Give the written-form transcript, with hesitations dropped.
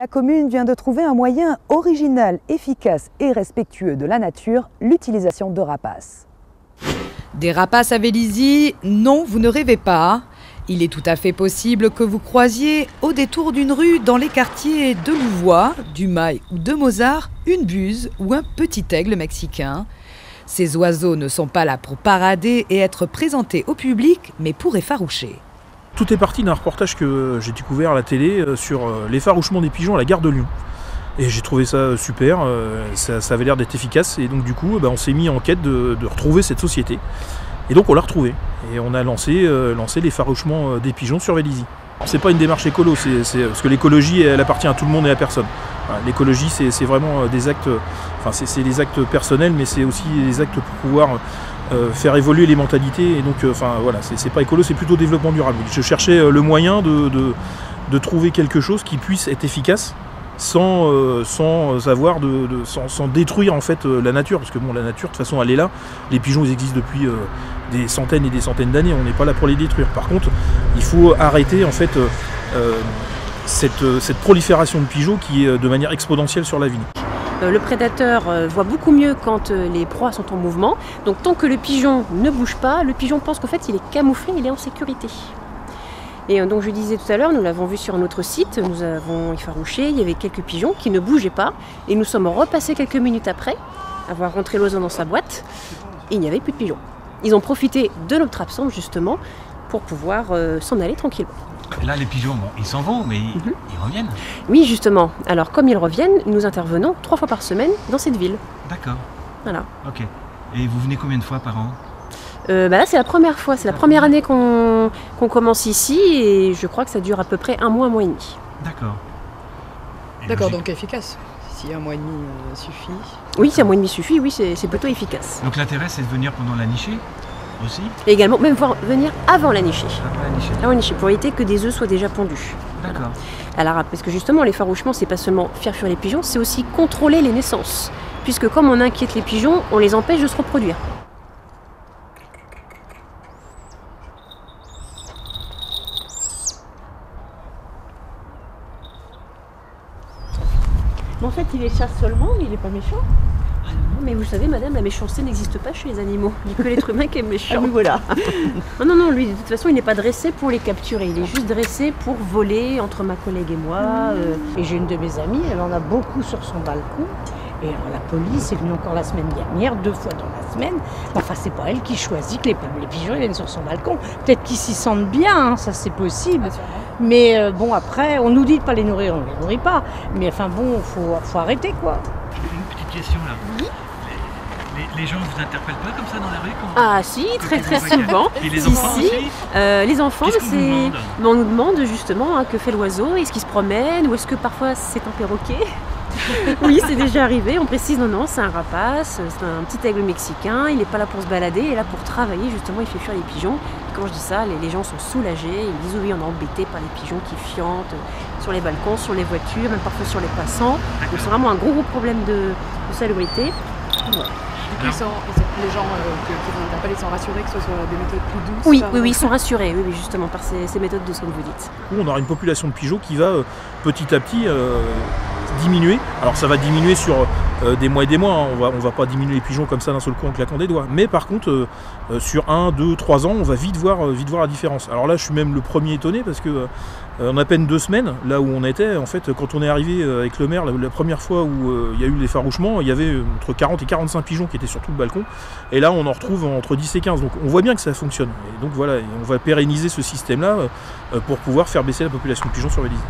La commune vient de trouver un moyen original, efficace et respectueux de la nature, l'utilisation de rapaces. Des rapaces à Vélizy? Non, vous ne rêvez pas. Il est tout à fait possible que vous croisiez au détour d'une rue dans les quartiers de Louvois, du Mail ou de Mozart, une buse ou un petit aigle mexicain. Ces oiseaux ne sont pas là pour parader et être présentés au public, mais pour effaroucher. Tout est parti d'un reportage que j'ai découvert à la télé sur l'effarouchement des pigeons à la gare de Lyon. Et j'ai trouvé ça super, ça avait l'air d'être efficace. Et donc du coup, on s'est mis en quête de retrouver cette société. Et donc on l'a retrouvée. Et on a lancé l'effarouchement des pigeons sur Vélizy. C'est pas une démarche écolo, parce que l'écologie, elle appartient à tout le monde et à personne. Voilà, l'écologie, c'est vraiment des actes, c'est des actes personnels, mais c'est aussi des actes pour pouvoir faire évoluer les mentalités. Et donc, voilà, c'est pas écolo, c'est plutôt développement durable. Je cherchais le moyen de trouver quelque chose qui puisse être efficace sans détruire en fait la nature, parce que bon, la nature de toute façon elle est là, les pigeons ils existent depuis des centaines et des centaines d'années, on n'est pas là pour les détruire. Par contre, il faut arrêter en fait cette prolifération de pigeons qui est de manière exponentielle sur la ville. Le prédateur voit beaucoup mieux quand les proies sont en mouvement, donc tant que le pigeon ne bouge pas, le pigeon pense qu'en fait il est camouflé, il est en sécurité. Et donc je disais tout à l'heure, nous l'avons vu sur un autre site, nous avons effarouché, il y avait quelques pigeons qui ne bougeaient pas, et nous sommes repassés quelques minutes après, avoir rentré l'oiseau dans sa boîte, et il n'y avait plus de pigeons. Ils ont profité de notre absence justement pour pouvoir s'en aller tranquillement. Là les pigeons, bon, ils s'en vont, mais ils reviennent. Oui justement, alors comme ils reviennent, nous intervenons 3 fois par semaine dans cette ville. D'accord. Voilà. Ok. Et vous venez combien de fois par an? Là c'est la première fois, c'est la première année qu'on commence ici et je crois que ça dure à peu près un mois et demi. D'accord. D'accord, donc efficace. Si un mois et demi suffit. Oui, si un mois et demi suffit, oui, c'est plutôt efficace. Donc l'intérêt c'est de venir pendant la nichée aussi? Et également, même venir avant la nichée. Avant la nichée. Avant la nichée, pour éviter que des œufs soient déjà pondus. D'accord. Alors, parce que justement, l'effarouchement, c'est pas seulement faire fuir les pigeons, c'est aussi contrôler les naissances. Puisque comme on inquiète les pigeons, on les empêche de se reproduire. Mais en fait, il les chasse seulement, mais il n'est pas méchant. Ah non, mais vous savez, madame, la méchanceté n'existe pas chez les animaux. Il n'y a que l'être humain qui est méchant. Ah oui, voilà. Non, lui, de toute façon, il n'est pas dressé pour les capturer. Il est juste dressé pour voler entre ma collègue et moi. Et j'ai une de mes amies, elle en a beaucoup sur son balcon. Et alors, la police est venue encore la semaine dernière, 2 fois dans la semaine. Enfin, c'est pas elle qui choisit que les pigeons viennent sur son balcon. Peut-être qu'ils s'y sentent bien, hein, ça c'est possible. Mais bon, après, on nous dit de ne pas les nourrir, on ne les nourrit pas. Mais enfin bon, faut arrêter quoi. Une petite question là. Oui. Les gens ne vous interpellent pas comme ça dans la rue Ah si, très souvent. Et les enfants aussi les enfants, on nous demande justement que fait l'oiseau, est-ce qu'il se promène ou est-ce que parfois c'est un perroquet? Oui, c'est déjà arrivé, on précise non, c'est un rapace, c'est un petit aigle mexicain, il n'est pas là pour se balader, il est là pour travailler, justement, il fait fuir les pigeons. Et quand je dis ça, les gens sont soulagés, ils disent oui, on est embêtés par les pigeons qui fiantent sur les balcons, sur les voitures, même parfois sur les passants. Donc c'est vraiment un gros problème de salubrité. Voilà. Les gens qui vont interpeller sont rassurés que ce soit des méthodes plus douces? Oui, ils sont rassurés, oui, justement, par ces méthodes douces, comme vous dites. Nous, on aura une population de pigeons qui va petit à petit diminuer. Alors ça va diminuer sur des mois et des mois, hein. On va pas diminuer les pigeons comme ça d'un seul coup en claquant des doigts. Mais par contre, sur 1, 2, 3 ans, on va vite voir la différence. Alors là, je suis même le premier étonné parce que en à peine 2 semaines, là où on était, en fait, quand on est arrivé avec le maire, la première fois où il y a eu l'effarouchement, il y avait entre 40 et 45 pigeons qui étaient sur tout le balcon. Et là, on en retrouve entre 10 et 15. Donc on voit bien que ça fonctionne. Et donc voilà, on va pérenniser ce système-là pour pouvoir faire baisser la population de pigeons sur Vélizy.